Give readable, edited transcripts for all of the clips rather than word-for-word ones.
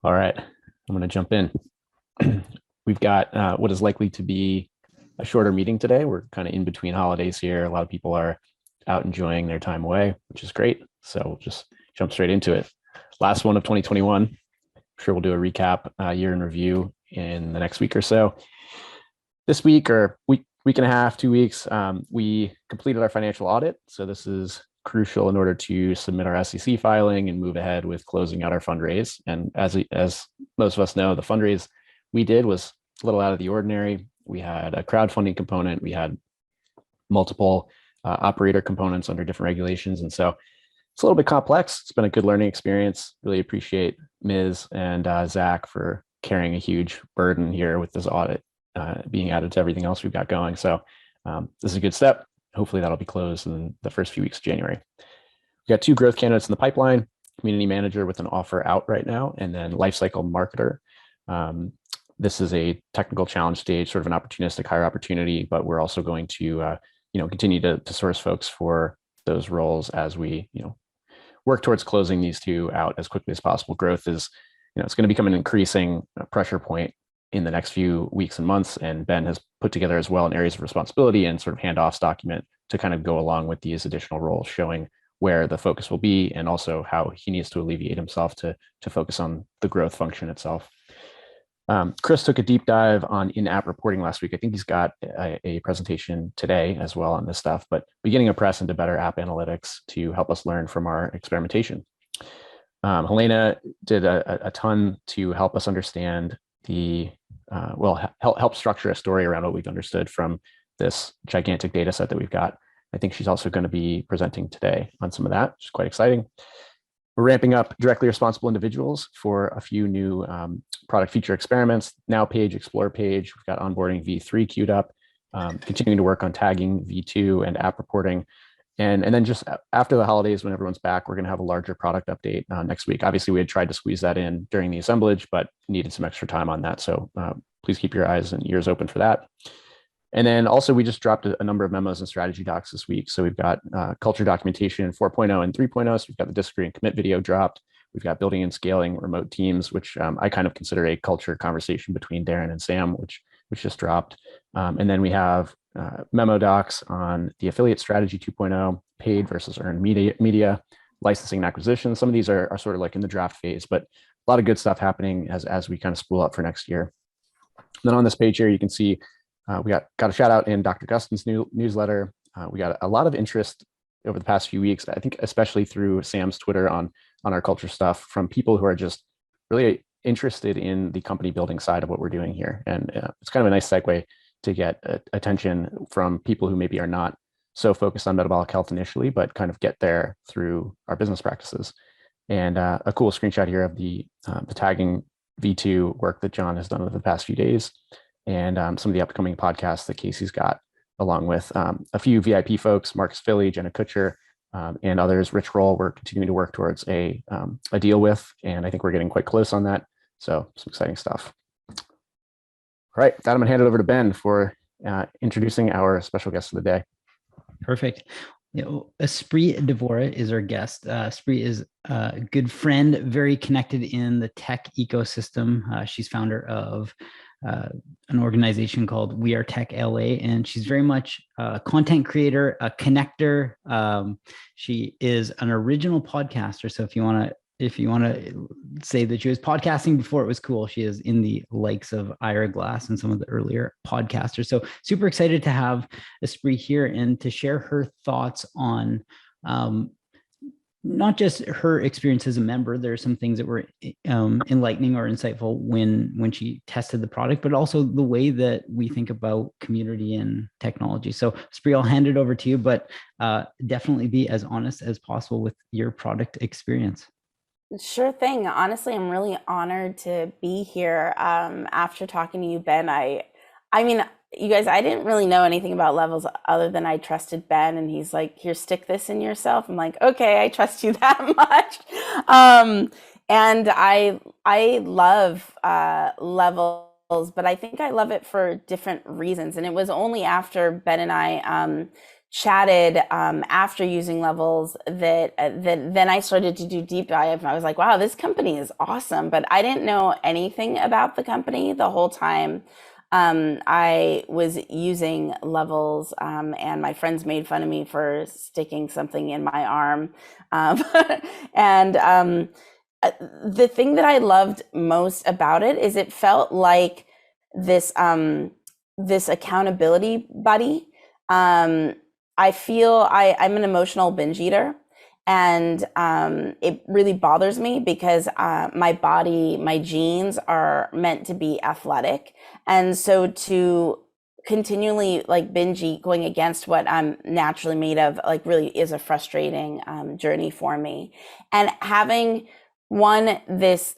All right, I'm going to jump in. We've got what is likely to be a shorter meeting today. We're kind of in between holidays here. A lot of people are out enjoying their time away, which is great. So we'll just jump straight into it. Last one of 2021. I'm sure we'll do a recap, year in review in the next week or so. This week or week and a half, 2 weeks, we completed our financial audit. So this is crucial in order to submit our SEC filing and move ahead with closing out our fundraise. And as most of us know, the fundraise we did was a little out of the ordinary. We had a crowdfunding component. We had multiple operator components under different regulations. And so it's a little bit complex. It's been a good learning experience. Really appreciate Ms. and Zach for carrying a huge burden here with this audit being added to everything else we've got going. So this is a good step. Hopefully that'll be closed in the first few weeks of January. We've got 2 growth candidates in the pipeline, community manager with an offer out right now, and then lifecycle marketer. This is a technical challenge stage, sort of an opportunistic hire opportunity, but we're also going to continue to source folks for those roles as we work towards closing these 2 out as quickly as possible. Growth is, it's going to become an increasing pressure point in the next few weeks and months. And Ben has put together as well an areas of responsibility and sort of handoffs document to kind of go along with these additional roles, showing where the focus will be and also how he needs to alleviate himself to focus on the growth function itself. Chris took a deep dive on in-app reporting last week. I think he's got a presentation today as well on this stuff, but beginning a press into better app analytics to help us learn from our experimentation. Helena did a ton to help us understand help structure a story around what we've understood from this gigantic data set that we've got. I think she's also going to be presenting today on some of that, which is quite exciting. We're ramping up directly responsible individuals for a few new product feature experiments. Now page, explore page. We've got onboarding V3 queued up, continuing to work on tagging V2 and app reporting. And then just after the holidays, when everyone's back, we're going to have a larger product update next week. Obviously, we had tried to squeeze that in during the assemblage, but needed some extra time on that. So please keep your eyes and ears open for that. And then also, we just dropped a number of memos and strategy docs this week. So we've got culture documentation 4.0 and 3.0. So we've got the disagree and commit video dropped. We've got building and scaling remote teams, which I kind of consider a culture conversation between Darren and Sam, which just dropped. And then we have memo docs on the affiliate strategy 2.0, paid versus earned media, licensing and acquisition. Some of these are sort of like in the draft phase, but a lot of good stuff happening as we kind of spool up for next year. And then on this page here, you can see we got a shout out in Dr. Gustin's newsletter. We got a lot of interest over the past few weeks, I think especially through Sam's Twitter on our culture stuff from people who are just really interested in the company building side of what we're doing here. And it's kind of a nice segue to get attention from people who maybe are not so focused on metabolic health initially, but kind of get there through our business practices. And a cool screenshot here of the tagging V2 work that John has done over the past few days, and some of the upcoming podcasts that Casey's got, along with a few VIP folks, Marcus Philly, Jenna Kutcher, and others. Rich Roll, we're continuing to work towards a deal with, and I think we're getting quite close on that. So some exciting stuff. All right, that I'm gonna hand it over to Ben for introducing our special guest of the day. Perfect. Espree Devora is our guest. Espree is a good friend, very connected in the tech ecosystem. She's founder of an organization called WeAreLATech LA, and she's very much a content creator, a connector. She is an original podcaster. So if you want to say that she was podcasting before it was cool, she is in the likes of Ira Glass and some of the earlier podcasters. So super excited to have Espree here and to share her thoughts on not just her experience as a member. There are some things that were enlightening or insightful when she tested the product, but also the way that we think about community and technology. So Espree, I'll hand it over to you, but definitely be as honest as possible with your product experience. Sure thing. Honestly, I'm really honored to be here. After talking to you, Ben, I mean, you guys, I didn't really know anything about levels other than I trusted Ben, and he's like, "Here, stick this in yourself." I'm like, "Okay, I trust you that much." And I love levels, but I think I love it for different reasons. And it was only after Ben and I chatted after using levels that then I started to do deep dive, and I was like, wow, this company is awesome. But I didn't know anything about the company the whole time. I was using levels, and my friends made fun of me for sticking something in my arm. Um, and the thing that I loved most about it is it felt like this this accountability buddy. I feel I'm an emotional binge eater, and it really bothers me because my body, my genes are meant to be athletic, and so to continually like binge eat going against what I'm naturally made of, like, really is a frustrating journey for me. And having this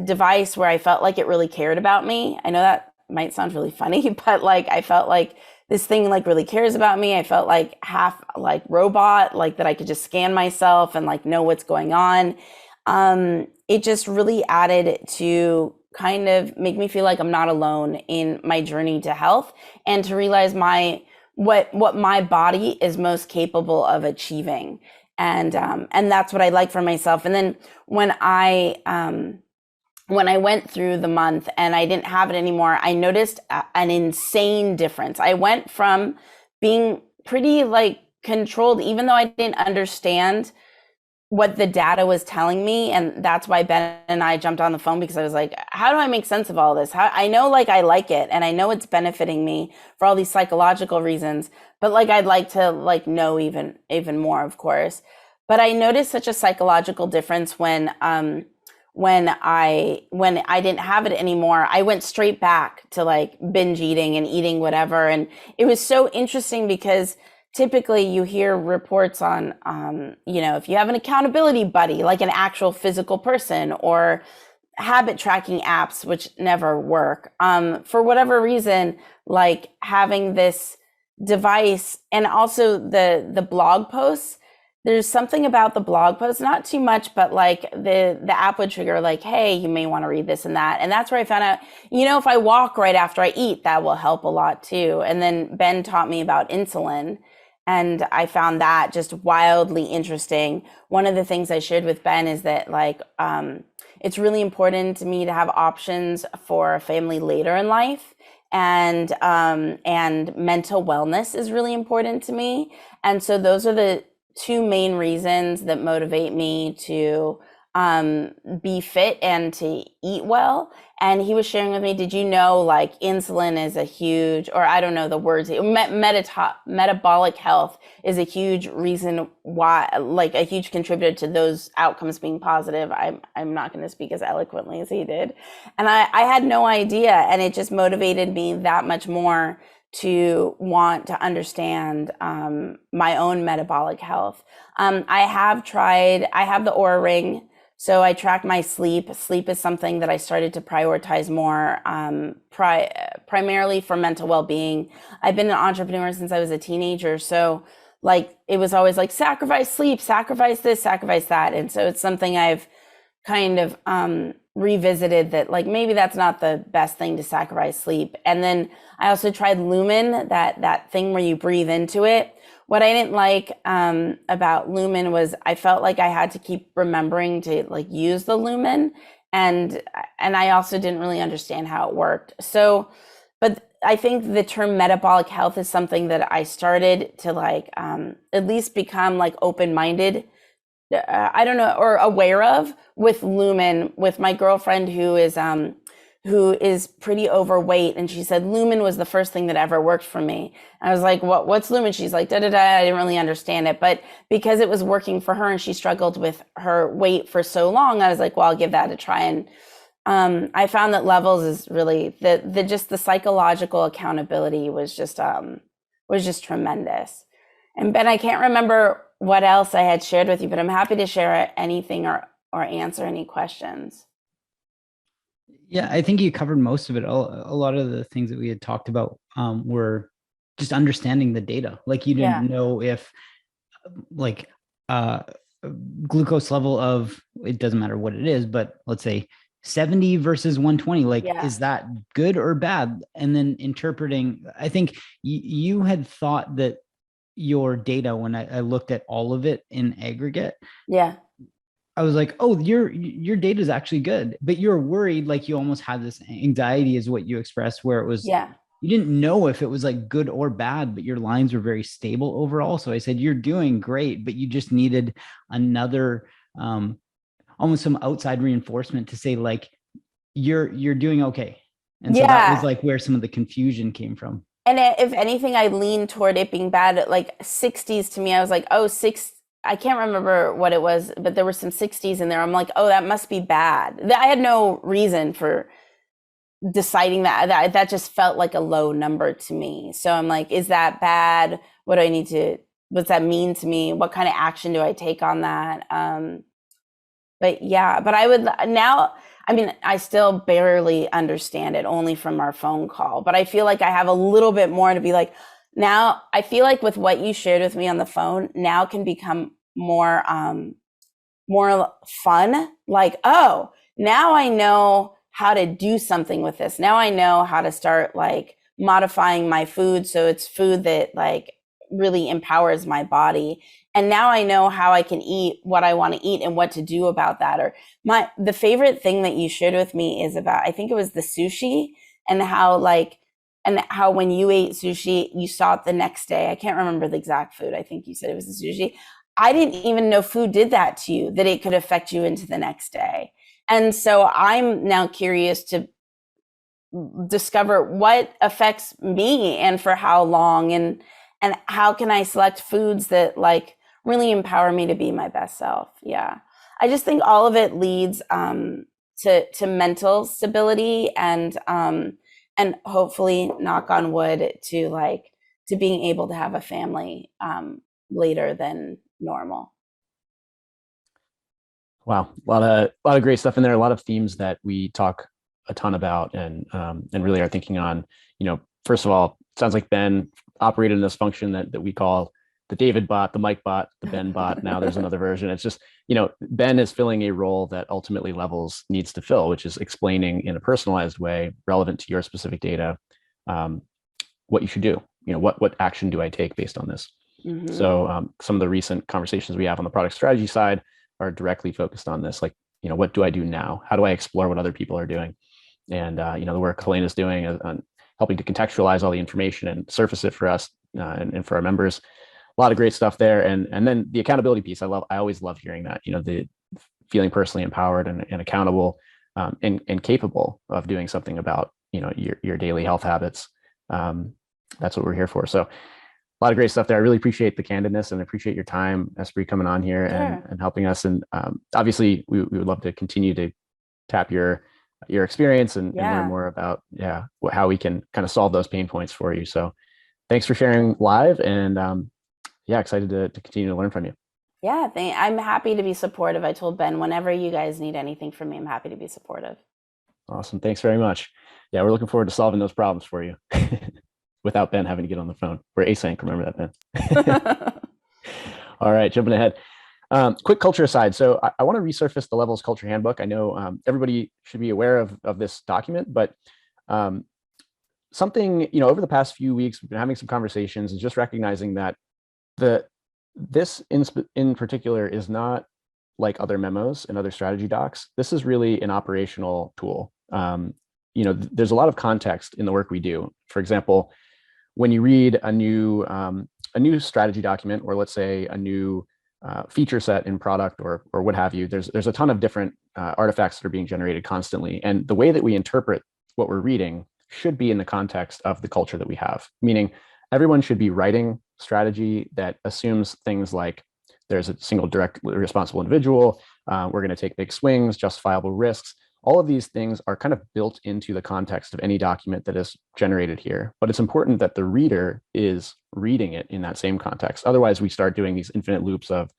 device where I felt like it really cared about me. I know that might sound really funny, but like I felt like this thing like really cares about me. I felt like half like robot, like that I could just scan myself and like know what's going on. It just really added to kind of make me feel like I'm not alone in my journey to health, and to realize what my body is most capable of achieving. And that's what I like for myself. And then when I went through the month and I didn't have it anymore, I noticed an insane difference. I went from being pretty like controlled, even though I didn't understand what the data was telling me. And that's why Ben and I jumped on the phone, because I was like, how do I make sense of all this? I know like I like it and I know it's benefiting me for all these psychological reasons, but like I'd like to like know even more, of course. But I noticed such a psychological difference when I didn't have it anymore. I went straight back to like binge eating and eating whatever. And it was so interesting because typically you hear reports on, if you have an accountability buddy, like an actual physical person, or habit tracking apps, which never work. For whatever reason, like having this device, and also the blog posts, there's something about the blog post, not too much, but like the app would trigger like, hey, you may want to read this and that. And that's where I found out, if I walk right after I eat, that will help a lot too. And then Ben taught me about insulin, and I found that just wildly interesting. One of the things I shared with Ben is that like, it's really important to me to have options for a family later in life. And mental wellness is really important to me. And so those are the two main reasons that motivate me to be fit and to eat well. And he was sharing with me, did you know like insulin is a huge, or I don't know the words, metabolic health is a huge reason why, like a huge contributor to those outcomes being positive. I'm not going to speak as eloquently as he did. And I had no idea. And it just motivated me that much more to want to understand my own metabolic health. I have the Oura Ring, so I track my sleep. Sleep is something that I started to prioritize more, primarily for mental well-being. I've been an entrepreneur since I was a teenager, so like it was always like sacrifice sleep, sacrifice this, sacrifice that. And so it's something I've kind of revisited, that like maybe that's not the best thing to sacrifice sleep. And then I also tried Lumen, that thing where you breathe into it. What I didn't like about Lumen was I felt like I had to keep remembering to like use the Lumen, and I also didn't really understand how it worked. So, but I think the term metabolic health is something that I started to like at least become like open-minded, I don't know, or aware of with Lumen, with my girlfriend who is pretty overweight. And she said, Lumen was the first thing that ever worked for me. And I was like, what's Lumen? She's like, da, da, da. I didn't really understand it, but because it was working for her and she struggled with her weight for so long, I was like, well, I'll give that a try. And I found that levels is really the psychological accountability was just tremendous. And Ben, I can't remember what else I had shared with you, but I'm happy to share anything or answer any questions. Yeah, I think you covered most of it. A lot of the things that we had talked about were just understanding the data. Like you didn't know if like glucose level of, it doesn't matter what it is, but let's say 70 versus 120, like, is that good or bad? And then interpreting, I think you had thought that your data, when I looked at all of it in aggregate, Yeah. I was like, oh, your data is actually good, but you're worried, like you almost had this anxiety is what you expressed, where it was, Yeah. you didn't know if it was like good or bad, but your lines were very stable overall. So I said, you're doing great, but you just needed another, almost some outside reinforcement to say like, you're doing okay. And so that was Yeah. like where some of the confusion came from. And if anything, I leaned toward it being bad at like 60s to me. I was like, oh, I can't remember what it was, but there were some 60s in there. I'm like, oh, that must be bad. I had no reason for deciding that just felt like a low number to me. So I'm like, is that bad? What's that mean to me? What kind of action do I take on that? But yeah, but I still barely understand it, only from our phone call, but I feel like I have a little bit more to be like, now I feel like with what you shared with me on the phone now can become more fun. Like, oh, now I know how to do something with this. Now I know how to start like modifying my food so it's food that like really empowers my body. And now I know how I can eat what I want to eat and what to do about that. Or the favorite thing that you shared with me is about, I think it was the sushi, and how when you ate sushi, you saw it the next day. I can't remember the exact food. I think you said it was the sushi. I didn't even know food did that to you, that it could affect you into the next day. And so I'm now curious to discover what affects me and for how long, and how can I select foods that like really empower me to be my best self. Yeah. I just think all of it leads to mental stability and hopefully, knock on wood, to being able to have a family later than normal. Wow, a lot of great stuff in there. A lot of themes that we talk a ton about, and really are thinking on. First of all, it sounds like Ben operated in this function that we call the David bot, the Mike bot, the Ben bot. Now there's another version. It's just, Ben is filling a role that ultimately Levels needs to fill, which is explaining in a personalized way, relevant to your specific data, what you should do. What action do I take based on this? Mm-hmm. So some of the recent conversations we have on the product strategy side are directly focused on this. Like, what do I do now? How do I explore what other people are doing? And, the work Helena's doing on helping to contextualize all the information and surface it for us and for our members. A lot of great stuff there. And then the accountability piece. I always love hearing that, the feeling personally empowered and accountable and capable of doing something about, your daily health habits. That's what we're here for. So a lot of great stuff there. I really appreciate the candidness and appreciate your time, Espree, coming on here and helping us. And obviously, we would love to continue to tap your experience and learn more about how we can kind of solve those pain points for you. So thanks for sharing live, and excited to continue to learn from you. Yeah, I'm happy to be supportive. I told Ben, whenever you guys need anything from me, I'm happy to be supportive. Awesome. Thanks very much. Yeah, we're looking forward to solving those problems for you. Without Ben having to get on the phone. We're async, remember that, Ben? All right, jumping ahead. Quick culture aside. So I want to resurface the Levels Culture Handbook. I know everybody should be aware of this document, but something, over the past few weeks, we've been having some conversations and just recognizing that this in particular is not like other memos and other strategy docs. This is really an operational tool. There's a lot of context in the work we do. For example, when you read a new strategy document, or let's say a new feature set in product or what have you, there's a ton of different artifacts that are being generated constantly. And the way that we interpret what we're reading should be in the context of the culture that we have, meaning everyone should be writing strategy that assumes things like there's a single directly responsible individual, we're going to take big swings, justifiable risks. All of these things are kind of built into the context of any document that is generated here. But it's important that the reader is reading it in that same context. Otherwise, we start doing these infinite loops of,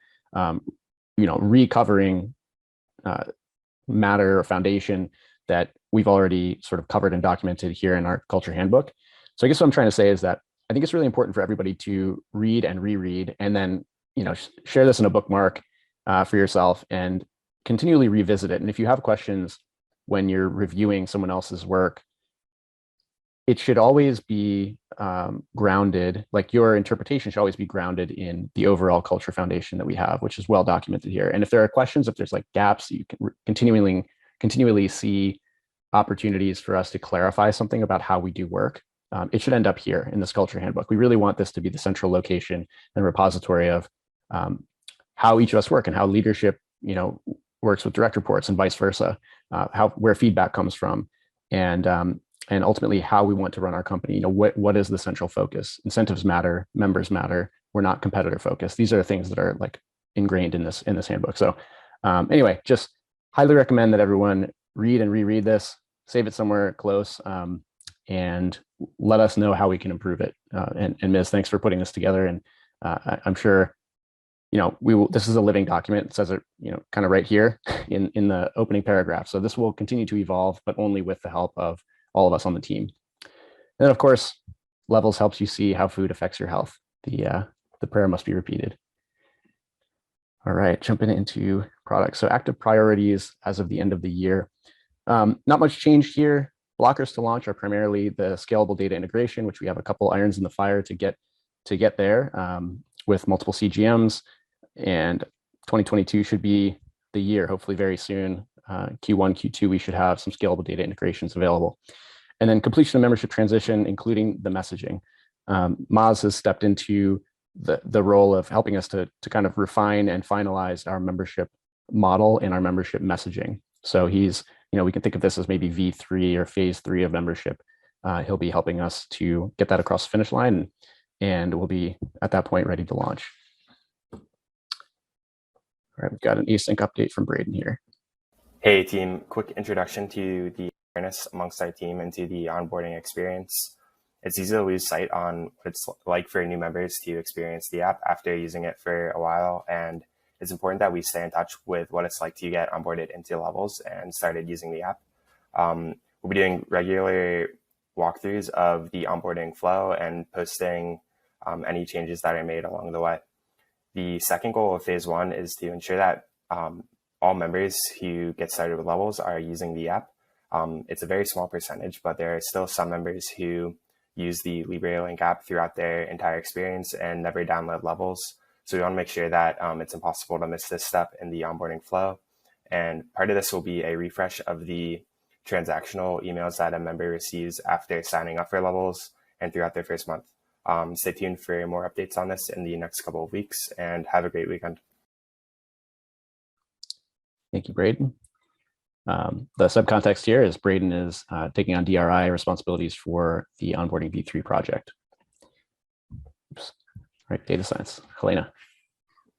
recovering matter or foundation that we've already sort of covered and documented here in our culture handbook. So I guess what I'm trying to say is that I think it's really important for everybody to read and reread, and then, share this in a bookmark for yourself and continually revisit it. And if you have questions when you're reviewing someone else's work, it should always be grounded, like your interpretation should always be grounded in the overall culture foundation that we have, which is well documented here. And if there are questions, if there's like gaps, you can continually see opportunities for us to clarify something about how we do work. It should end up here in this culture handbook. We really want this to be the central location and repository of how each of us work and how leadership, works with direct reports and vice versa, where feedback comes from, and ultimately how we want to run our company. What is the central focus? Incentives matter, members matter. We're not competitor focused. These are things that are like ingrained in this handbook. So anyway, just highly recommend that everyone read and reread this, save it somewhere close, and let us know how we can improve it. And Ms., thanks for putting this together. And I'm sure, we will. This is a living document. It says it, kind of right here in the opening paragraph. So this will continue to evolve, but only with the help of all of us on the team. And then, of course, levels helps you see how food affects your health. The prayer must be repeated. All right, jumping into products. So active priorities as of the end of the year. Not much change here. Blockers to launch are primarily the scalable data integration, which we have a couple irons in the fire to get there with multiple CGMs. And 2022 should be the year, hopefully very soon. Q1, Q2, we should have some scalable data integrations available. And then completion of membership transition, including the messaging. Maz has stepped into the role of helping us to kind of refine and finalize our membership model and our membership messaging. So he's, we can think of this as maybe V3 or phase 3 of membership. He'll be helping us to get that across the finish line, and we'll be at that point ready to launch. All right, we've got an async update from Braden here. Hey team, quick introduction to the awareness amongst our team and to the onboarding experience. It's easy to lose sight on what it's like for new members to experience the app after using it for a while, and it's important that we stay in touch with what it's like to get onboarded into Levels and started using the app. We'll be doing regular walkthroughs of the onboarding flow and posting any changes that are made along the way. The second goal of phase 1 is to ensure that all members who get started with Levels are using the app. It's a very small percentage, but there are still some members who use the WeAreLink app throughout their entire experience and never download Levels. So we want to make sure that it's impossible to miss this step in the onboarding flow. And part of this will be a refresh of the transactional emails that a member receives after signing up for Levels and throughout their first month. Stay tuned for more updates on this in the next couple of weeks, and have a great weekend. Thank you, Braden. The subcontext here is Braden is taking on DRI responsibilities for the onboarding V3 project. Oops. All right, data science. Helena.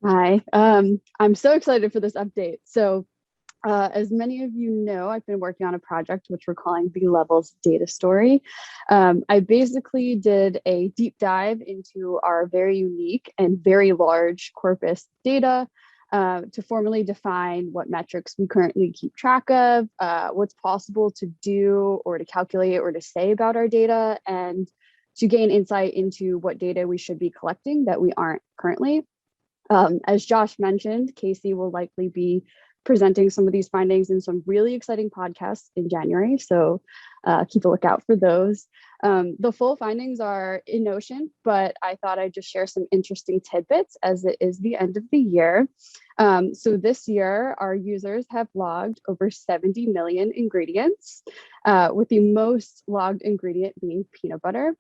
Hi, I'm so excited for this update. So as many of you know, I've been working on a project which we're calling the Levels Data Story. I basically did a deep dive into our very unique and very large corpus data to formally define what metrics we currently keep track of, what's possible to do or to calculate or to say about our data, and to gain insight into what data we should be collecting that we aren't currently. As Josh mentioned, Casey will likely be presenting some of these findings in some really exciting podcasts in January, so keep a lookout for those. The full findings are in Notion, but I thought I'd just share some interesting tidbits as it is the end of the year. So this year, our users have logged over 70 million ingredients, with the most logged ingredient being peanut butter.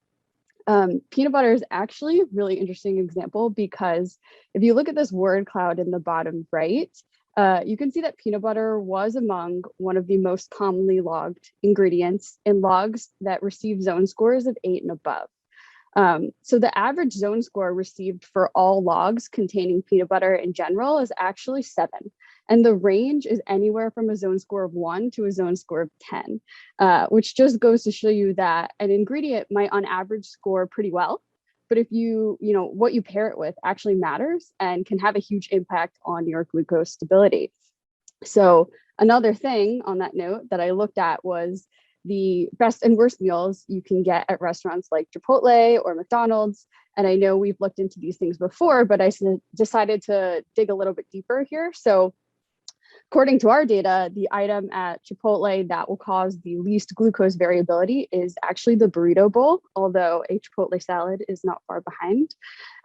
Peanut butter is actually a really interesting example because if you look at this word cloud in the bottom right, you can see that peanut butter was among one of the most commonly logged ingredients in logs that receive zone scores of 8 and above. So the average zone score received for all logs containing peanut butter in general is actually 7. And the range is anywhere from a zone score of 1 to a zone score of 10, which just goes to show you that an ingredient might on average score pretty well. But if what you pair it with actually matters and can have a huge impact on your glucose stability. So another thing on that note that I looked at was the best and worst meals you can get at restaurants like Chipotle or McDonald's. And I know we've looked into these things before, but I decided to dig a little bit deeper here. So according to our data, the item at Chipotle that will cause the least glucose variability is actually the burrito bowl, although a Chipotle salad is not far behind.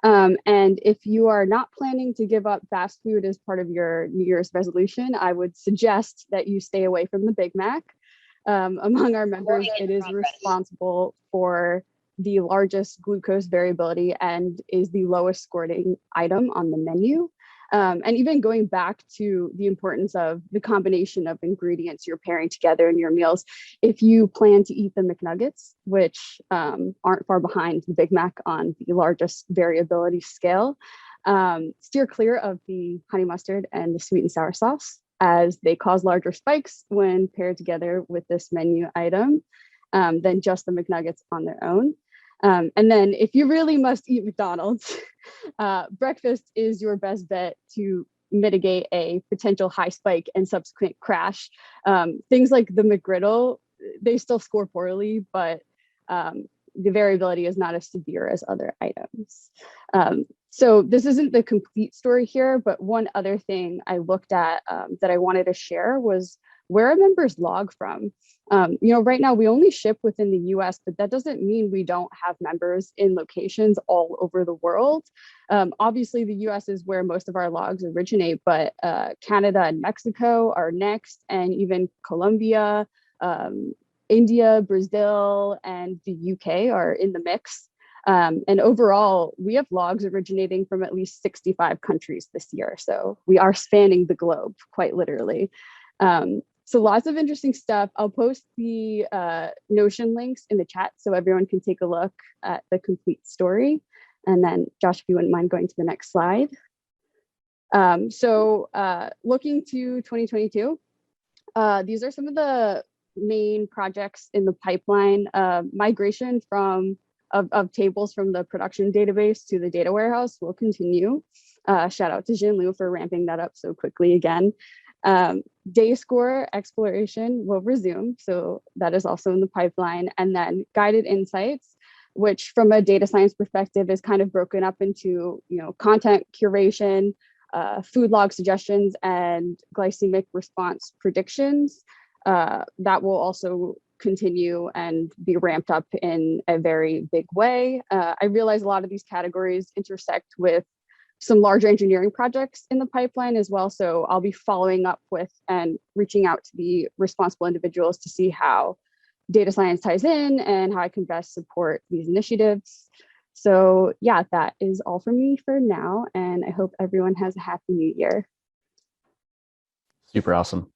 And if you are not planning to give up fast food as part of your New Year's resolution, I would suggest that you stay away from the Big Mac. Among our members, it is responsible for the largest glucose variability and is the lowest scoring item on the menu. And even going back to the importance of the combination of ingredients you're pairing together in your meals, if you plan to eat the McNuggets, which aren't far behind the Big Mac on the largest variability scale, steer clear of the honey mustard and the sweet and sour sauce, as they cause larger spikes when paired together with this menu item than just the McNuggets on their own. And then if you really must eat McDonald's, breakfast is your best bet to mitigate a potential high spike and subsequent crash. Things like the McGriddle, they still score poorly, but the variability is not as severe as other items. So this isn't the complete story here, but one other thing I looked at that I wanted to share was where are members log from? Right now we only ship within the US, but that doesn't mean we don't have members in locations all over the world. Obviously the US is where most of our logs originate, but Canada and Mexico are next, and even Colombia, India, Brazil, and the UK are in the mix. And overall, we have logs originating from at least 65 countries this year. So we are spanning the globe, quite literally. So lots of interesting stuff. I'll post the Notion links in the chat so everyone can take a look at the complete story. And then Josh, if you wouldn't mind going to the next slide. So looking to 2022, these are some of the main projects in the pipeline. Migration of tables from the production database to the data warehouse will continue. Shout out to Jin Liu for ramping that up so quickly again. Day score exploration will resume, so that is also in the pipeline. And then guided insights, which from a data science perspective is kind of broken up into content curation, food log suggestions, and glycemic response predictions. That will also continue and be ramped up in a very big way. I realize a lot of these categories intersect with some larger engineering projects in the pipeline as well. So I'll be following up with and reaching out to the responsible individuals to see how data science ties in and how I can best support these initiatives. So yeah, that is all from me for now. And I hope everyone has a happy new year. Super awesome.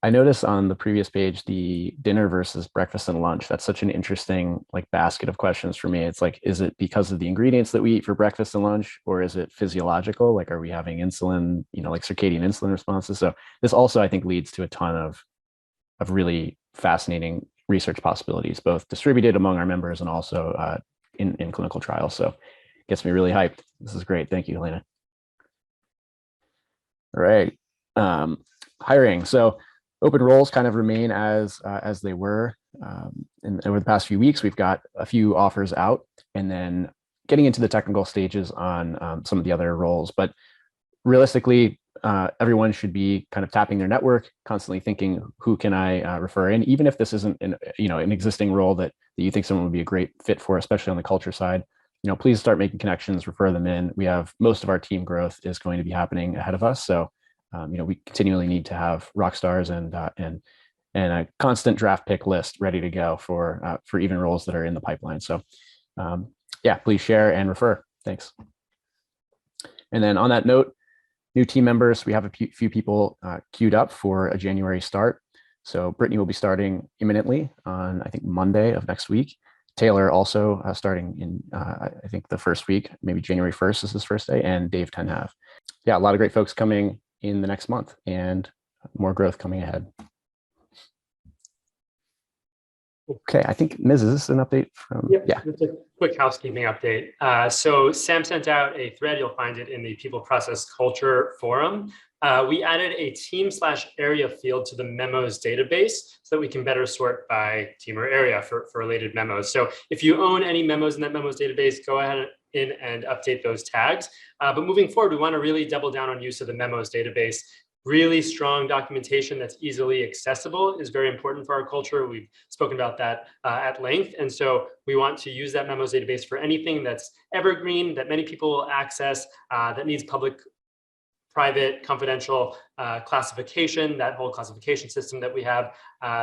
I noticed on the previous page, the dinner versus breakfast and lunch. That's such an interesting basket of questions for me. It's like, is it because of the ingredients that we eat for breakfast and lunch, or is it physiological? Are we having insulin, circadian insulin responses? So this also, I think, leads to a ton of really fascinating research possibilities, both distributed among our members and also in clinical trials. So gets me really hyped. This is great. Thank you, Helena. All right. Hiring. So open roles kind of remain as they were. And over the past few weeks, we've got a few offers out, and then getting into the technical stages on some of the other roles. But realistically, everyone should be kind of tapping their network, constantly thinking, who can I refer in? Even if this isn't an existing role that you think someone would be a great fit for, especially on the culture side, please start making connections, refer them in. We have most of our team growth is going to be happening ahead of us. So we continually need to have rock stars and a constant draft pick list ready to go for even roles that are in the pipeline. So yeah, please share and refer. Thanks. And then on that note, new team members, we have a few people queued up for a January start. So Brittany will be starting imminently on, I think, Monday of next week. Taylor also starting in, I think, the first week, maybe January 1st is his first day, and Dave Tenhav. Yeah, a lot of great folks coming in the next month and more growth coming ahead. Okay, I think, Ms., is this an update from? Yep, yeah. It's a quick housekeeping update. So Sam sent out a thread. You'll find it in the People Process Culture forum. We added a team/area field to the memos database so that we can better sort by team or area for related memos. So if you own any memos in that memos database, go ahead in and update those tags. But moving forward, we want to really double down on use of the memos database. Really strong documentation that's easily accessible is very important for our culture. We've spoken about that at length. And so we want to use that memos database for anything that's evergreen, that many people will access, that needs public, private, confidential classification, that whole classification system that we have.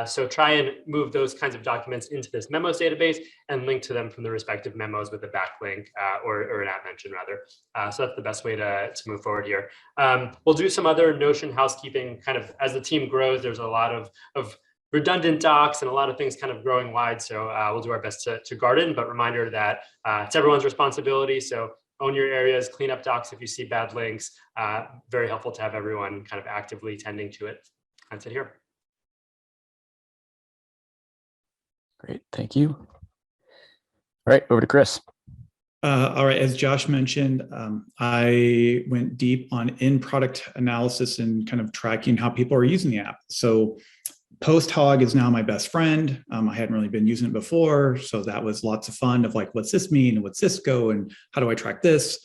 So try and move those kinds of documents into this memos database and link to them from the respective memos with a backlink or an at mention rather. So that's the best way to move forward here. We'll do some other Notion housekeeping kind of as the team grows. There's a lot of redundant docs and a lot of things kind of growing wide. So we'll do our best to garden, but reminder that it's everyone's responsibility. So own your areas, clean up docs if you see bad links. Very helpful to have everyone kind of actively tending to it. That's it here. Great, thank you. All right, over to Chris. All right, as Josh mentioned, I went deep on in-product analysis and kind of tracking how people are using the app. So Post-Hog is now my best friend. I hadn't really been using it before, so that was lots of fun of like, what's this mean? And what's this go? And how do I track this?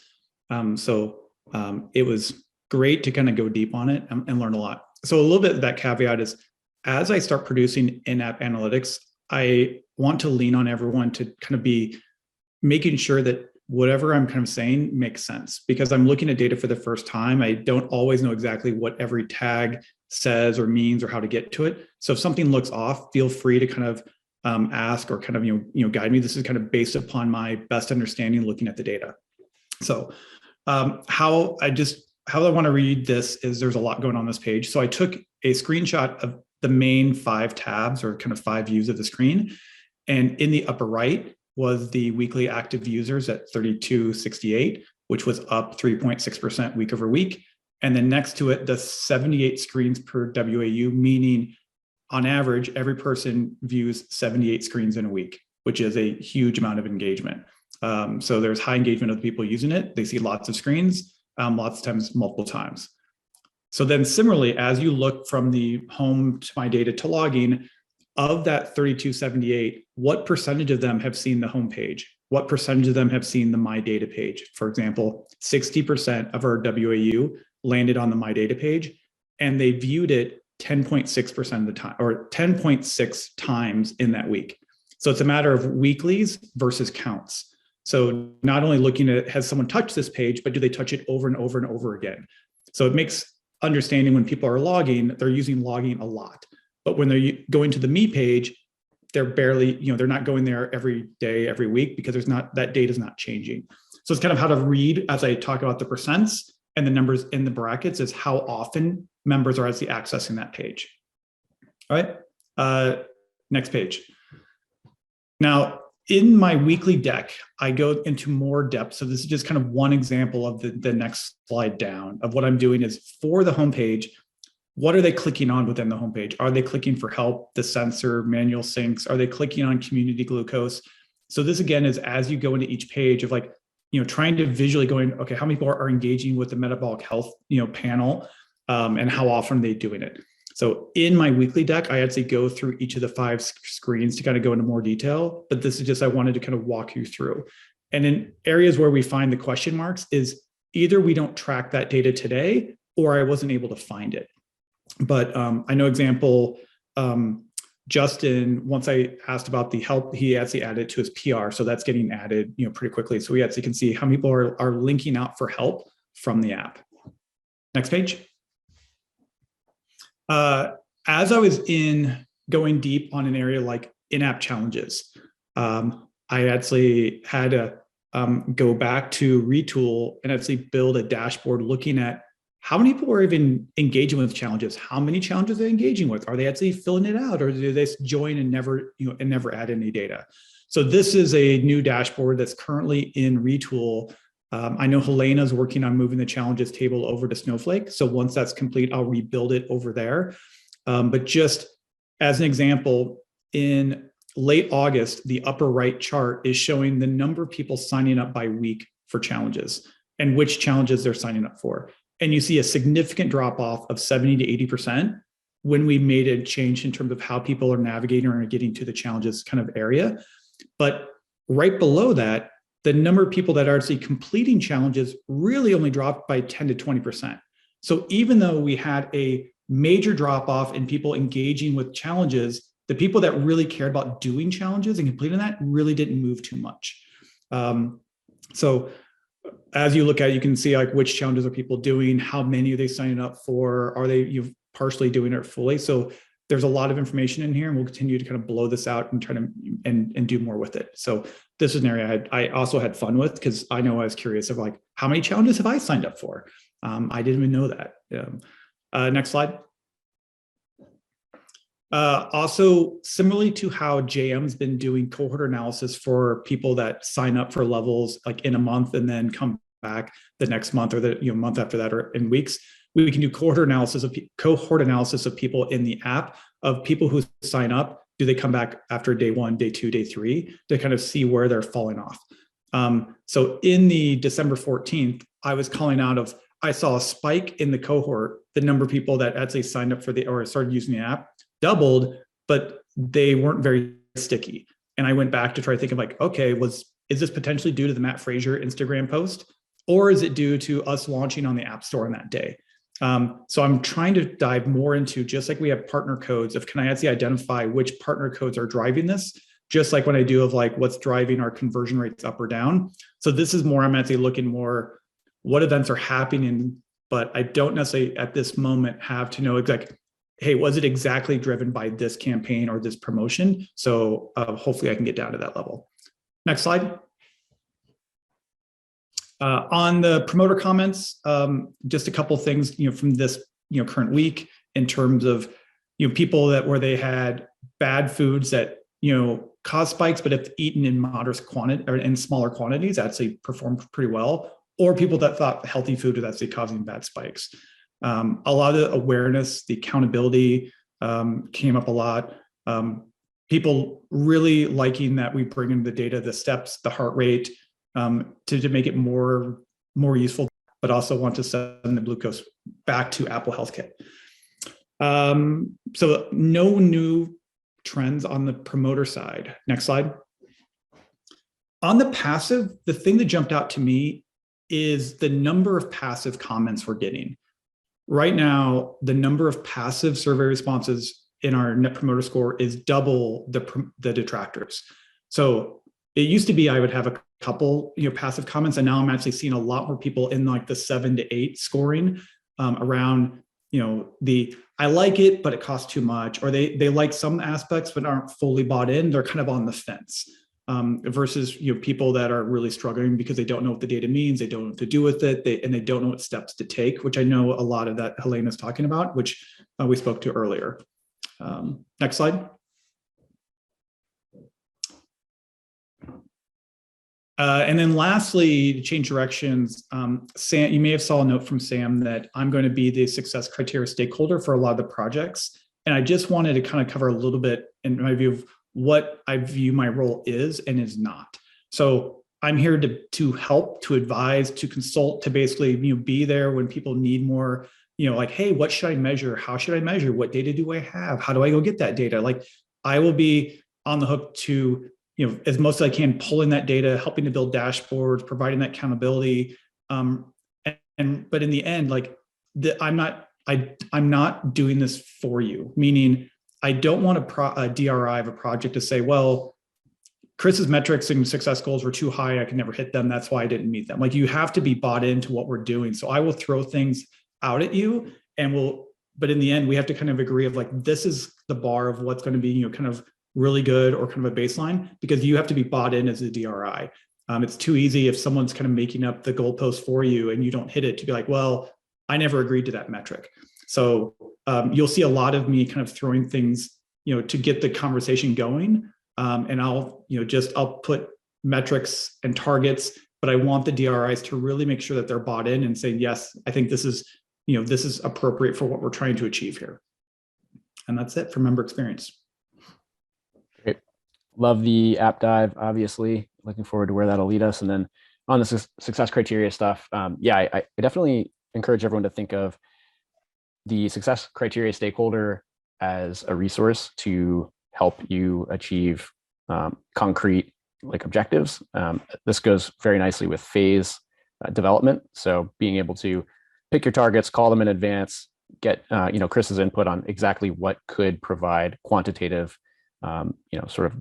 It was great to kind of go deep on it and learn a lot. So a little bit of that caveat is, as I start producing in-app analytics, I want to lean on everyone to kind of be making sure that whatever I'm kind of saying makes sense, because I'm looking at data for the first time. I don't always know exactly what every tag says or means or how to get to it. So if something looks off, feel free to kind of ask or kind of guide me. This is kind of based upon my best understanding looking at the data. So how I want to read this is, there's a lot going on this page. So I took a screenshot of the main 5 tabs or kind of 5 views of the screen, and in the upper right was the weekly active users at 3268, which was up 3.6% week over week. And then next to it, the 78 screens per WAU, meaning on average, every person views 78 screens in a week, which is a huge amount of engagement. So there's high engagement of the people using it. They see lots of screens, lots of times, multiple times. So then similarly, as you look from the home to my data to logging, of that 3278, what percentage of them have seen the home page? What percentage of them have seen the My Data page? For example, 60% of our WAU landed on the My Data page, and they viewed it 10.6% of the time, or 10.6 times in that week. So it's a matter of weeklies versus counts. So not only looking at, has someone touched this page, but do they touch it over and over and over again? So it makes understanding when people are logging, they're using logging a lot. But when they're going to the Me page, they're barely, they're not going there every day, every week, because that data is not changing. So it's kind of how to read, as I talk about the percents and the numbers in the brackets, is how often members are actually accessing that page. All right, next page. Now, in my weekly deck, I go into more depth. So this is just kind of one example of the next slide down of what I'm doing is for the homepage. What are they clicking on within the homepage? Are they clicking for help, the sensor, manual syncs? Are they clicking on community glucose? So this again is as you go into each page of like, trying to visually going, okay, how many people are engaging with the metabolic health, panel, and how often are they doing it? So in my weekly deck, I actually go through each of the 5 screens to kind of go into more detail, but this is just, I wanted to kind of walk you through. And in areas where we find the question marks is either we don't track that data today, or I wasn't able to find it. But I know example, Justin, once I asked about the help, he actually added to his PR. So that's getting added, pretty quickly. So we actually can see how many people are linking out for help from the app. Next page. As I was going deep on an area like in-app challenges, I actually had to go back to Retool and actually build a dashboard looking at how many people are even engaging with challenges, how many challenges they're engaging with. Are they actually filling it out, or do they join and never add any data? So this is a new dashboard that's currently in Retool. I know Helena's working on moving the challenges table over to Snowflake. So once that's complete, I'll rebuild it over there. But just as an example, in late August, the upper right chart is showing the number of people signing up by week for challenges and which challenges they're signing up for. And you see a significant drop off of 70 to 80% when we made a change in terms of how people are navigating or getting to the challenges kind of area. But right below that, the number of people that are actually completing challenges really only dropped by 10 to 20%. So even though we had a major drop off in people engaging with challenges, the people that really cared about doing challenges and completing that really didn't move too much. So as you look at it, you can see like which challenges are people doing, how many are they signing up for, are they partially doing it fully? So there's a lot of information in here, and we'll continue to kind of blow this out and try to and do more with it. So this is an area I also had fun with, because I know I was curious of like, how many challenges have I signed up for? I didn't even know that. Next slide. Also, similarly to how JM's been doing cohort analysis for people that sign up for levels like in a month and then come back the next month or the month after that or in weeks, we can do cohort analysis of people in the app, of people who sign up. Do they come back after day 1, day 2, day 3 to kind of see where they're falling off? So in the December 14th, I was calling out of, I saw a spike in the cohort, the number of people that actually signed up for or started using the app doubled, but they weren't very sticky. And I went back to try to think of like, okay, is this potentially due to the Matt Frazier Instagram post, or is it due to us launching on the App Store on that day? So I'm trying to dive more into, just like we have partner codes, of can I actually identify which partner codes are driving this, just like when I do of like what's driving our conversion rates up or down. So this is more, I'm actually looking more what events are happening, but I don't necessarily at this moment have to know exactly, hey, was it exactly driven by this campaign or this promotion? So hopefully I can get down to that level. Next slide. On the promoter comments, just a couple things, from this, current week in terms of, people where they had bad foods that, cause spikes, but if eaten in moderate quantity or in smaller quantities, actually performed pretty well, or people that thought healthy food was actually causing bad spikes. A lot of the awareness, the accountability came up a lot. People really liking that we bring in the data, the steps, the heart rate, to make it more useful, but also want to send the glucose back to Apple Health Kit. So no new trends on the promoter side. Next slide. On the passive, the thing that jumped out to me is the number of passive comments we're getting. Right now, the number of passive survey responses in our Net Promoter Score is double the detractors. So it used to be I would have a couple, passive comments, and now I'm actually seeing a lot more people in like the 7 to 8 scoring around, I like it, but it costs too much, or they like some aspects but aren't fully bought in. They're kind of on the fence. Versus people that are really struggling because they don't know what the data means, they don't know what to do with it, and they don't know what steps to take, which I know a lot of that Helena's talking about, which we spoke to earlier. Next slide. And then lastly, to change directions, Sam, you may have saw a note from Sam that I'm going to be the success criteria stakeholder for a lot of the projects. And I just wanted to kind of cover a little bit in my view of what I view my role is and is not. So I'm here to help, to advise, to consult, to basically be there when people need more, like, hey, what should I measure? How should I measure? What data do I have? How do I go get that data? Like, I will be on the hook to, as most as I can, pulling that data, helping to build dashboards, providing that accountability. But in the end, like, I'm not doing this for you, meaning I don't want a DRI of a project to say, well, Chris's metrics and success goals were too high. I could never hit them. That's why I didn't meet them. Like, you have to be bought into what we're doing. So I will throw things out at you but in the end, we have to kind of agree of like, this is the bar of what's going to be, kind of really good or kind of a baseline, because you have to be bought in as a DRI. It's too easy if someone's kind of making up the goalpost for you and you don't hit it to be like, well, I never agreed to that metric. So you'll see a lot of me kind of throwing things, to get the conversation going. And I'll put metrics and targets, but I want the DRIs to really make sure that they're bought in and say, yes, I think this is appropriate for what we're trying to achieve here. And that's it for member experience. Great. Love the app dive, obviously. Looking forward to where that'll lead us. And then on the success criteria stuff, I definitely encourage everyone to think of the success criteria stakeholder as a resource to help you achieve concrete like objectives. This goes very nicely with phase development. So being able to pick your targets, call them in advance, get Chris's input on exactly what could provide quantitative, sort of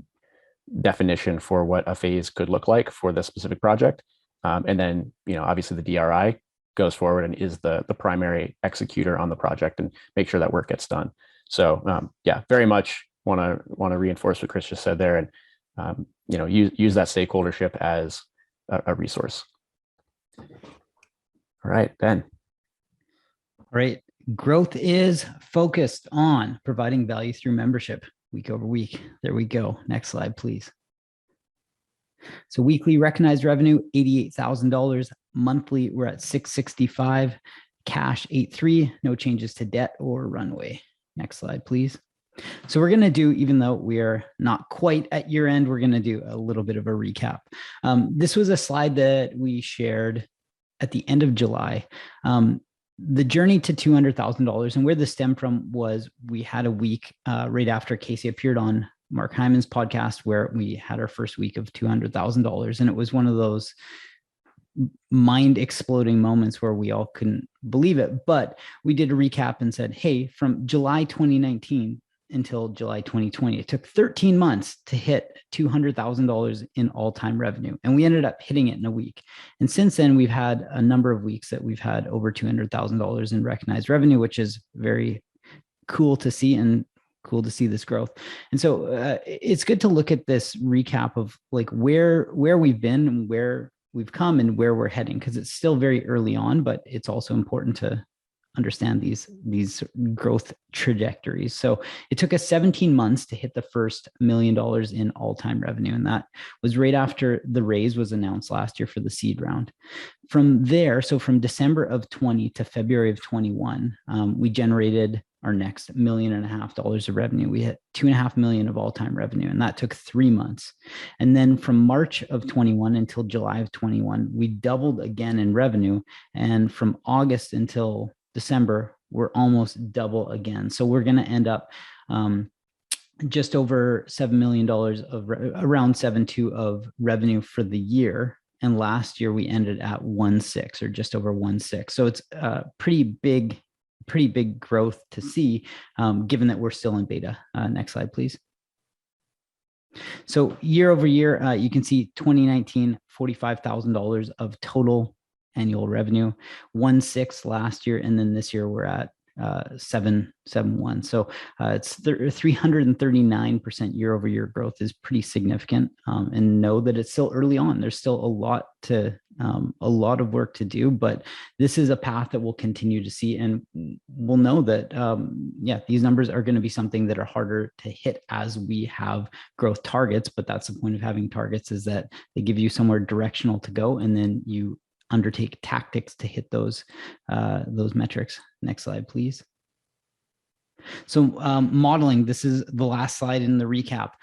definition for what a phase could look like for this specific project. And then, obviously the DRI goes forward and is the primary executor on the project and make sure that work gets done. So very much want to reinforce what Chris just said there, and use that stakeholdership as a resource. All right, Ben. All right. Growth is focused on providing value through membership week over week. There we go. Next slide, please. So weekly recognized revenue, $88,000. Monthly, we're at $665. Cash, $8.3. No changes to debt or runway. Next slide, please. So we're going to do, even though we are not quite at year end, we're going to do a little bit of a recap. This was a slide that we shared at the end of July. The journey to $200,000, and where this stemmed from was we had a week right after Casey appeared on Mark Hyman's podcast where we had our first week of $200,000. And it was one of those mind exploding moments where we all couldn't believe it. But we did a recap and said, hey, from July 2019 until July 2020, it took 13 months to hit $200,000 in all-time revenue. And we ended up hitting it in a week. And since then, we've had a number of weeks that we've had over $200,000 in recognized revenue, which is very cool to see and cool to see this growth. And so it's good to look at this recap of like where we've been and where we've come and where we're heading, because it's still very early on, but it's also important to understand these growth trajectories. So it took us 17 months to hit the first $1 million in all-time revenue. And that was right after the raise was announced last year for the seed round. From there, so from December of 20 to February of 21, we generated our next $1.5 million of revenue. We hit $2.5 million of all-time revenue, and that took 3 months. And then from March of 21 until July of 21, we doubled again in revenue. And from August until December, we're almost double again. So we're going to end up just over $7 million of around 7.2 of revenue for the year. And last year we ended at 1.6 or just over 1.6. So it's a pretty big growth to see, given that we're still in beta. Next slide, please. So year over year, you can see 2019, $45,000 of total annual revenue, 1.6 last year, and then this year we're at 7.1. So it's 339% year over year growth is pretty significant. And know that it's still early on. There's still a lot of work to do, but this is a path that we'll continue to see, and we'll know that these numbers are going to be something that are harder to hit as we have growth targets. But that's the point of having targets, is that they give you somewhere directional to go, and then you undertake tactics to hit those metrics. Next slide, please. So modeling, this is the last slide in the recap.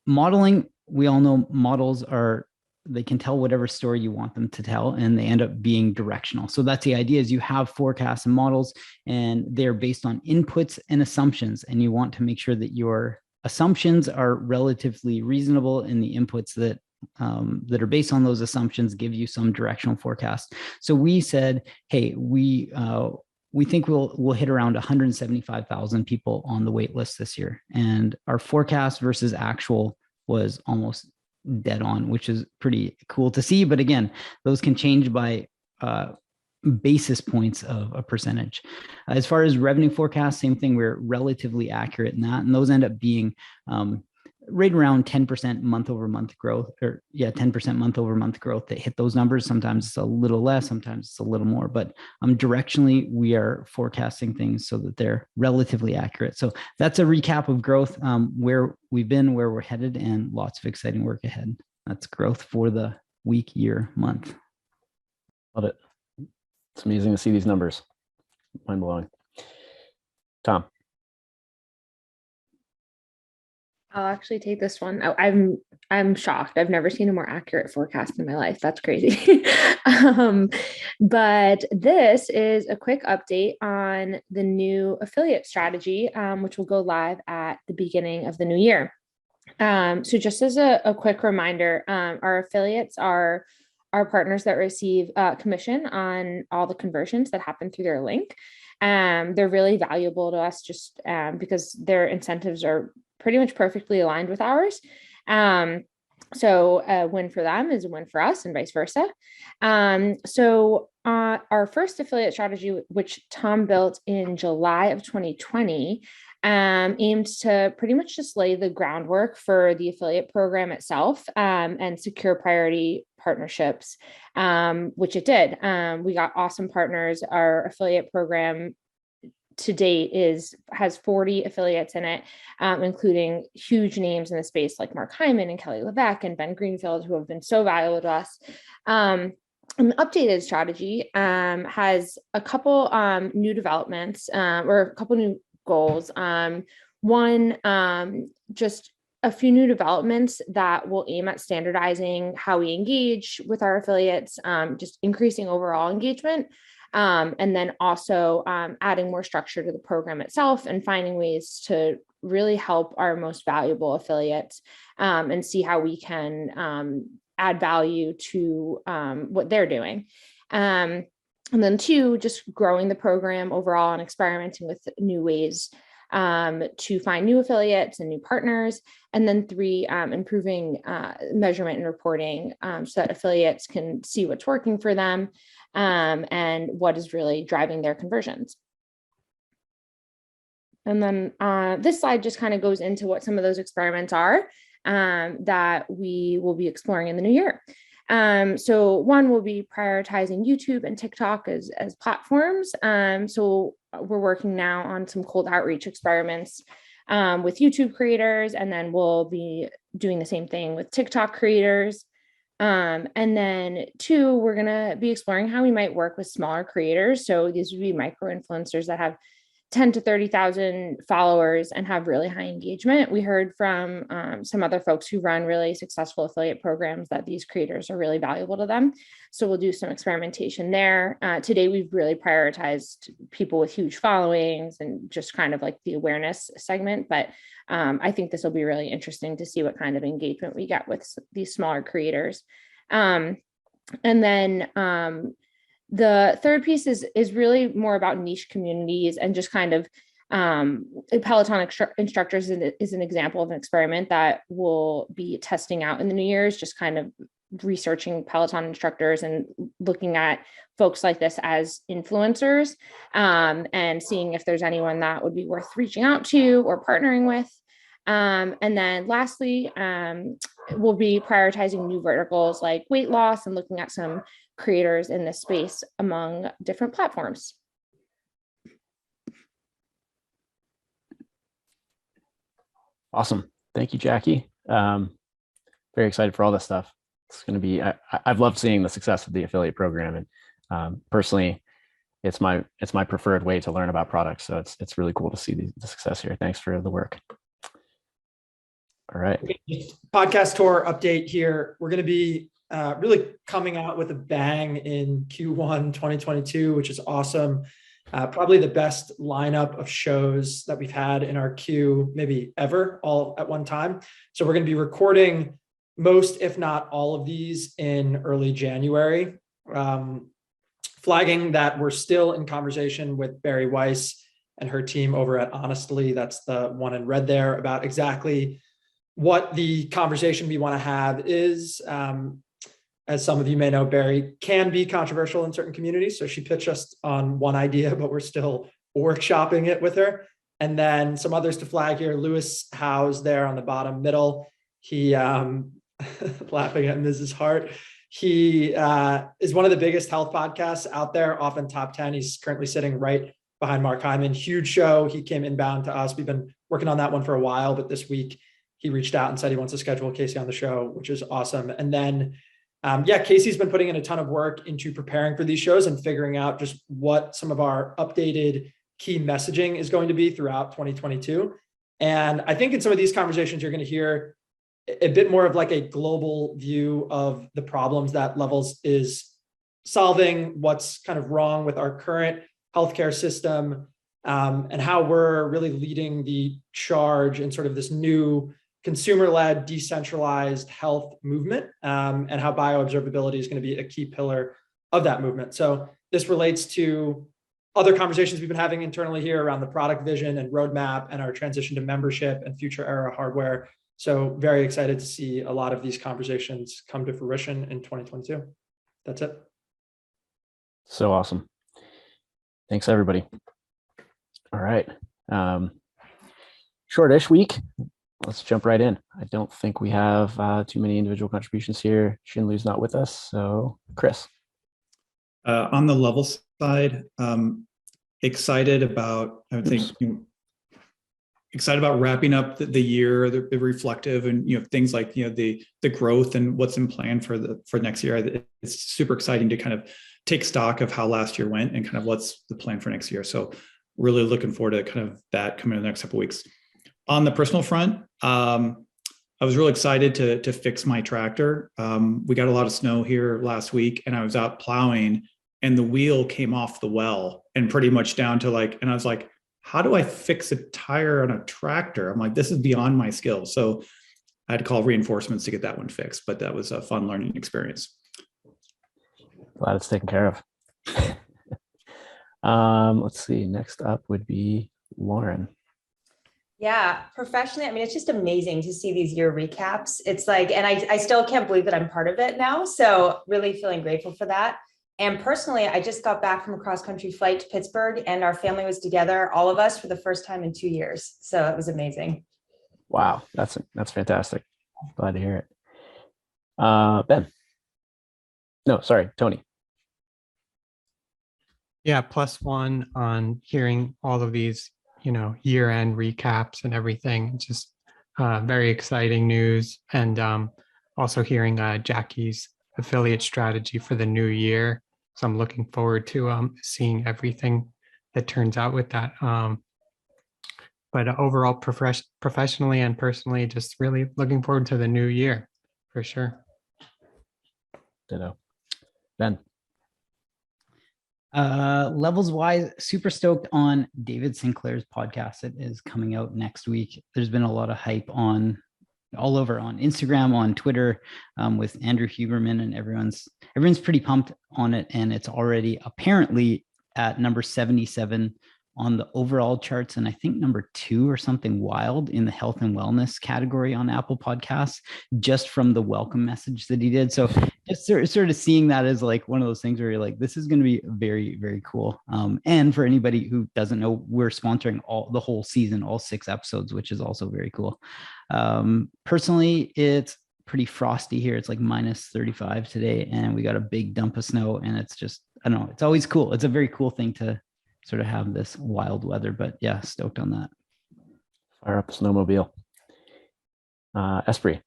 Modeling, we all know models they can tell whatever story you want them to tell, and they end up being directional. So that's the idea, is you have forecasts and models, and they're based on inputs and assumptions, and you want to make sure that your assumptions are relatively reasonable, and the inputs that are based on those assumptions give you some directional forecast. So we said, hey, we think we'll hit around 175,000 people on the wait list this year. And our forecast versus actual was almost dead on, which is pretty cool to see. But again, those can change by basis points of a percentage. As far as revenue forecast, same thing, we're relatively accurate in that. And those end up being right around 10% month over month growth, 10% month over month growth that hit those numbers. Sometimes it's a little less, sometimes it's a little more, but directionally we are forecasting things so that they're relatively accurate. So that's a recap of growth, where we've been, where we're headed, and lots of exciting work ahead. That's growth for the week, year, month. Love it. It's amazing to see these numbers. Mind blowing. Tom. I'll actually take this one. I'm shocked. I've never seen a more accurate forecast in my life. That's crazy. But this is a quick update on the new affiliate strategy, which will go live at the beginning of the new year. So just as a quick reminder, our affiliates are our partners that receive commission on all the conversions that happen through their link. They're really valuable to us just because their incentives are pretty much perfectly aligned with ours. So a win for them is a win for us and vice versa. Our first affiliate strategy, which Tom built in July of 2020, aims to pretty much just lay the groundwork for the affiliate program itself and secure priority partnerships, which it did. We got awesome partners. Our affiliate program to date has 40 affiliates in it, including huge names in the space like Mark Hyman and Kelly LeVeque and Ben Greenfield, who have been so valuable to us. And the updated strategy has a couple new developments or a couple new goals. One, just a few new developments that will aim at standardizing how we engage with our affiliates, just increasing overall engagement. And then also adding more structure to the program itself and finding ways to really help our most valuable affiliates and see how we can add value to what they're doing. And then two, just growing the program overall and experimenting with new ways to find new affiliates and new partners. And then three, improving measurement and reporting so that affiliates can see what's working for them and what is really driving their conversions. And then this slide just kind of goes into what some of those experiments are that we will be exploring in the new year. So one will be prioritizing YouTube and TikTok as platforms. So we're working now on some cold outreach experiments with YouTube creators, and then we'll be doing the same thing with TikTok creators. And then two, we're going to be exploring how we might work with smaller creators. So these would be micro influencers that have 10 to 30,000 followers and have really high engagement. We heard from some other folks who run really successful affiliate programs that these creators are really valuable to them. So we'll do some experimentation there. Today, we've really prioritized people with huge followings and just kind of like the awareness segment. But I think this will be really interesting to see what kind of engagement we get with these smaller creators. And then the third piece is really more about niche communities and just kind of Peloton instructors is an example of an experiment that we'll be testing out in the new year's, just kind of researching Peloton instructors and looking at folks like this as influencers and seeing if there's anyone that would be worth reaching out to or partnering with. And then lastly, we'll be prioritizing new verticals like weight loss and looking at some creators in this space among different platforms. Awesome. Thank you, Jackie. Very excited for all this stuff. It's going to be, I've loved seeing the success of the affiliate program. And personally, it's my preferred way to learn about products. So it's really cool to see the success here. Thanks for the work. All right. Podcast tour update here. We're going to be really coming out with a bang in Q1 2022, which is awesome. Probably the best lineup of shows that we've had in our queue, maybe ever, all at one time. So we're going to be recording most, if not all of these in early January. Flagging that we're still in conversation with Barry Weiss and her team over at Honestly. That's the one in red there, about exactly what the conversation we want to have is. As some of you may know, Barry can be controversial in certain communities. So she pitched us on one idea, but we're still workshopping it with her. And then some others to flag here. Lewis Howes there on the bottom middle. He, laughing at Mrs. Hart. He is one of the biggest health podcasts out there, often top 10. He's currently sitting right behind Mark Hyman. Huge show. He came inbound to us. We've been working on that one for a while, but this week he reached out and said he wants to schedule Casey on the show, which is awesome. And then Casey's been putting in a ton of work into preparing for these shows and figuring out just what some of our updated key messaging is going to be throughout 2022. And I think in some of these conversations, you're going to hear a bit more of like a global view of the problems that Levels is solving, what's kind of wrong with our current healthcare system, and how we're really leading the charge in sort of this new consumer-led, decentralized health movement, and how bioobservability is going to be a key pillar of that movement. So this relates to other conversations we've been having internally here around the product vision and roadmap and our transition to membership and future era hardware. So very excited to see a lot of these conversations come to fruition in 2022. That's it. So awesome. Thanks, everybody. All right. Shortish week. Let's jump right in. I don't think we have too many individual contributions here. Shinlu's not with us. So Chris. On the level side, excited about, I would think, excited about wrapping up the year, the reflective, and things like the growth and what's in plan for next year. It's super exciting to kind of take stock of how last year went and kind of what's the plan for next year. So really looking forward to kind of that coming in the next couple of weeks. On the personal front, I was really excited to fix my tractor. We got a lot of snow here last week, and I was out plowing, and the wheel came off the well and pretty much down to and I was like, how do I fix a tire on a tractor? I'm like, this is beyond my skills. So I had to call reinforcements to get that one fixed, but that was a fun learning experience. Glad it's taken care of. Let's see. Next up would be Lauren. Yeah, professionally, I mean, it's just amazing to see these year recaps. It's like, and I still can't believe that I'm part of it now. So really feeling grateful for that. And personally, I just got back from a cross-country flight to Pittsburgh, and our family was together, all of us, for the first time in 2 years. So it was amazing. Wow, that's fantastic. Glad to hear it. Ben. No, sorry, Tony. Yeah, +1 on hearing all of these, year-end recaps and everything. Just very exciting news. And also hearing Jackie's affiliate strategy for the new year. So I'm looking forward to seeing everything that turns out with that. But overall, professionally and personally, just really looking forward to the new year for sure. Ditto. Ben. Levels wise, super stoked on David Sinclair's podcast. It is coming out next week. There's been a lot of hype all over on Instagram, on Twitter, with Andrew Huberman, and everyone's pretty pumped on it. And it's already apparently at number 77 on the overall charts, and I think number 2 or something wild in the health and wellness category on Apple Podcasts, just from the welcome message that he did. So just sort of seeing that as like one of those things where you're like, this is going to be very, very cool. And for anybody who doesn't know, we're sponsoring the whole season, all 6 episodes, which is also very cool. Personally, it's pretty frosty here. It's like -35 today, and we got a big dump of snow, and it's just, I don't know, it's always cool. It's a very cool thing to sort of have this wild weather, but yeah, stoked on that. Fire up the snowmobile. Espree.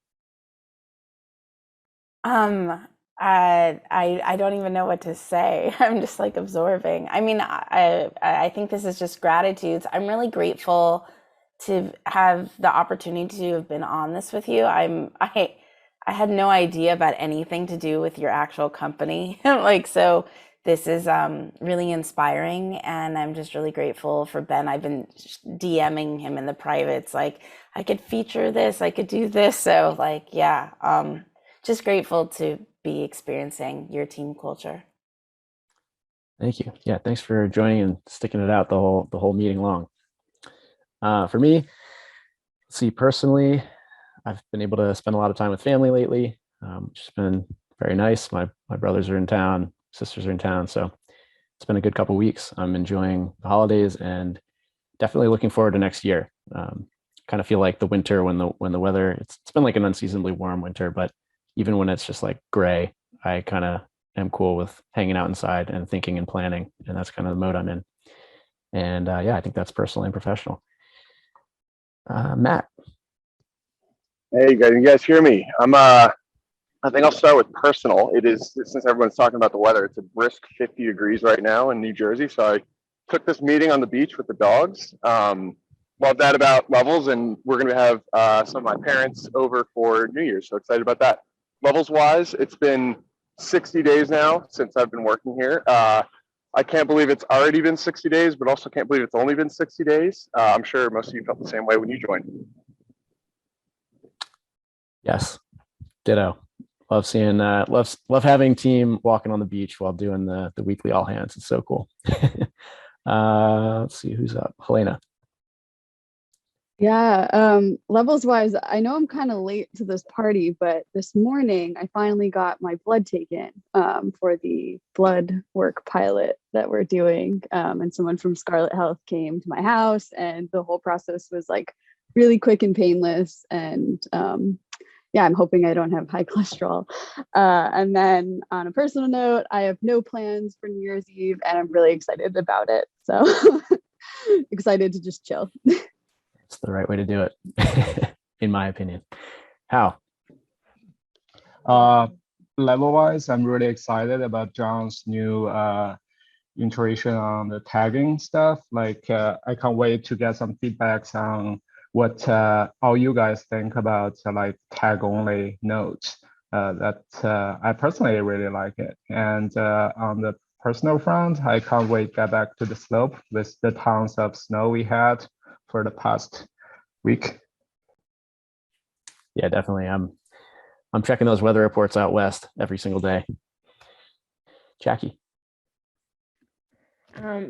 I don't even know what to say. I'm just like absorbing. I mean, I think this is just gratitude. I'm really grateful to have the opportunity to have been on this with you. I had no idea about anything to do with your actual company. So this is really inspiring, and I'm just really grateful for Ben. I've been DMing him in the privates, like, I could feature this, I could do this. So just grateful to be experiencing your team culture. Thank you. Yeah, thanks for joining and sticking it out the whole meeting long. For me, let's see, personally, I've been able to spend a lot of time with family lately, which has been very nice. My brothers are in town, sisters are in town, so it's been a good couple of weeks. I'm enjoying the holidays and definitely looking forward to next year. Kind of feel like the winter when the weather, it's been like an unseasonably warm winter, but even when it's just like gray, I kind of am cool with hanging out inside and thinking and planning, and that's kind of the mode I'm in. And I think that's personal and professional. Matt. Hey, you guys hear me? I think I'll start with personal. It is, since everyone's talking about the weather, it's a brisk 50 degrees right now in New Jersey. So I took this meeting on the beach with the dogs. Love that about Levels, and we're going to have some of my parents over for New Year's. So excited about that. Levels wise, it's been 60 days now since I've been working here. I can't believe it's already been 60 days, but also can't believe it's only been 60 days. I'm sure most of you felt the same way when you joined. Yes, ditto. Love seeing love having team walking on the beach while doing the weekly all hands. It's so cool. Let's see who's up. Helena. Yeah, levels wise, I know I'm kind of late to this party, but this morning I finally got my blood taken for the blood work pilot that we're doing. And someone from Scarlet Health came to my house, and the whole process was like really quick and painless. And yeah, I'm hoping I don't have high cholesterol. And then on a personal note, I have no plans for New Year's Eve, and I'm really excited about it. So excited to just chill. It's the right way to do it, in my opinion. How? Level wise, I'm really excited about John's new iteration on the tagging stuff. Like, I can't wait to get some feedbacks on what all you guys think about like tag only notes. I personally really like it. And on the personal front, I can't wait to get back to the slope with the tons of snow we had for the past week. Yeah, definitely. I'm checking those weather reports out west every single day. Jackie.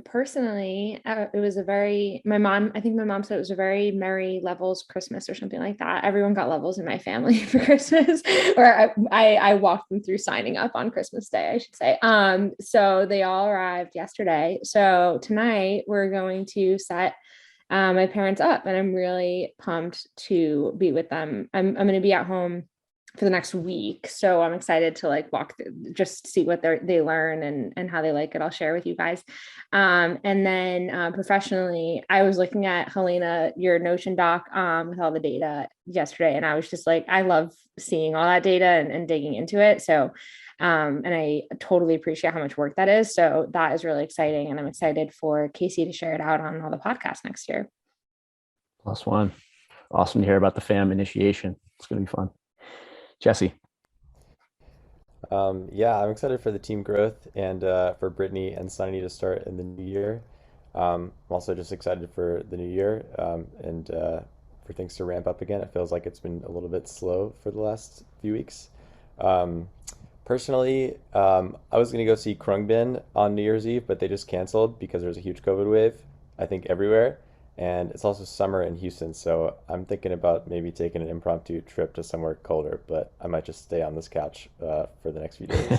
Personally, it was I think my mom said it was a very merry levels Christmas or something like that. Everyone got levels in my family for Christmas, or I walked them through signing up on Christmas Day, I should say. So they all arrived yesterday. So tonight we're going to set my parents up, and I'm really pumped to be with them. I'm going to be at home for the next week, so I'm excited to like walk through, just see what they learn and how they like it. I'll share with you guys. And then professionally, I was looking at Helena, your Notion doc with all the data yesterday, and I was just like, I love seeing all that data and digging into it. So and I totally appreciate how much work that is. So that is really exciting, and I'm excited for Casey to share it out on all the podcasts next year. +1. Awesome to hear about the fam initiation. It's going to be fun. Jesse. Yeah, I'm excited for the team growth and for Brittany and Sunny to start in the new year. I'm also just excited for the new year and for things to ramp up again. It feels like it's been a little bit slow for the last few weeks. Personally, I was going to go see Krungbin on New Year's Eve, but they just canceled because there's a huge COVID wave, I think, everywhere. And it's also summer in Houston, so I'm thinking about maybe taking an impromptu trip to somewhere colder, but I might just stay on this couch for the next few days.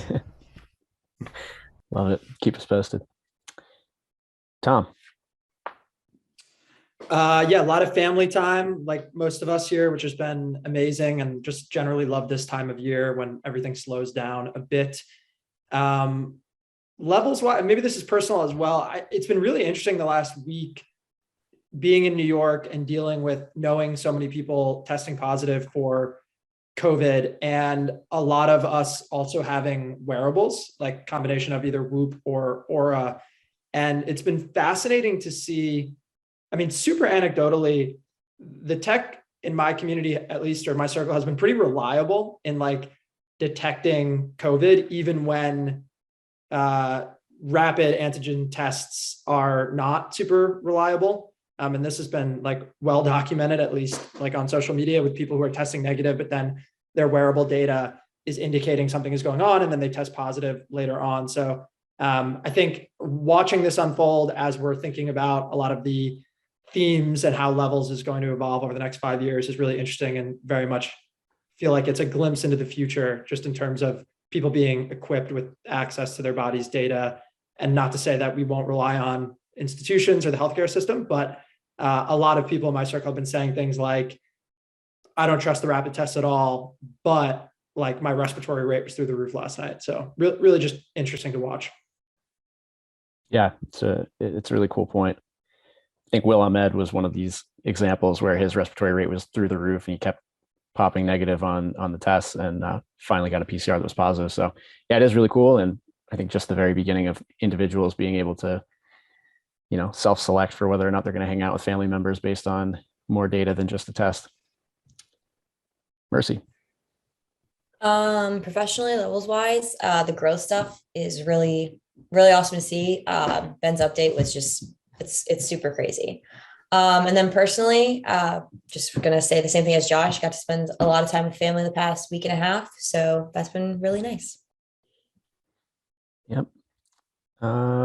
Love it. Keep us posted. Tom. Yeah, a lot of family time, like most of us here, which has been amazing, and just generally love this time of year when everything slows down a bit. Levels wise, maybe this is personal as well. It's been really interesting the last week being in New York and dealing with knowing so many people testing positive for COVID, and a lot of us also having wearables, like combination of either Whoop or Aura. And it's been fascinating to see, I mean, super anecdotally, the tech in my community, at least, or my circle, has been pretty reliable in like detecting COVID, even when rapid antigen tests are not super reliable. And this has been like well documented, at least like on social media, with people who are testing negative, but then their wearable data is indicating something is going on, and then they test positive later on. So I think watching this unfold as we're thinking about a lot of the themes and how levels is going to evolve over the next 5 years is really interesting, and very much feel like it's a glimpse into the future, just in terms of people being equipped with access to their body's data. And not to say that we won't rely on institutions or the healthcare system, but a lot of people in my circle have been saying things like, I don't trust the rapid test at all, but like my respiratory rate was through the roof last night. So really just interesting to watch. Yeah, it's a really cool point. I think Will Ahmed was one of these examples where his respiratory rate was through the roof, and he kept popping negative on the tests, and finally got a PCR that was positive. So yeah, it is really cool. And I think just the very beginning of individuals being able to, self-select for whether or not they're going to hang out with family members based on more data than just the test. Mercy. Professionally, levels wise, the growth stuff is really, really awesome to see. Ben's update was just, it's super crazy. And then personally, just going to say the same thing as Josh, got to spend a lot of time with family the past week and a half. So that's been really nice. Yep.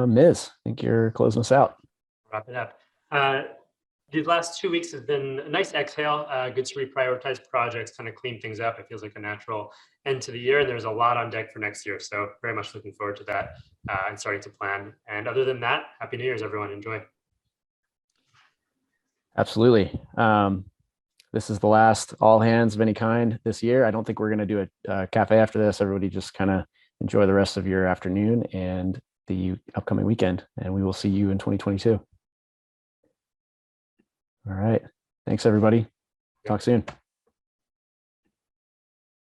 Miz, I think you're closing us out. Wrap it up. These last 2 weeks has been a nice exhale, good to reprioritize projects, kind of clean things up. It feels like a natural end to the year, and there's a lot on deck for next year. So very much looking forward to that and starting to plan. And other than that, Happy New Year's, everyone. Enjoy. Absolutely. This is the last all hands of any kind this year. I don't think we're going to do a cafe after this. Everybody just kind of enjoy the rest of your afternoon and the upcoming weekend, and we will see you in 2022. All right. Thanks, everybody. Talk soon.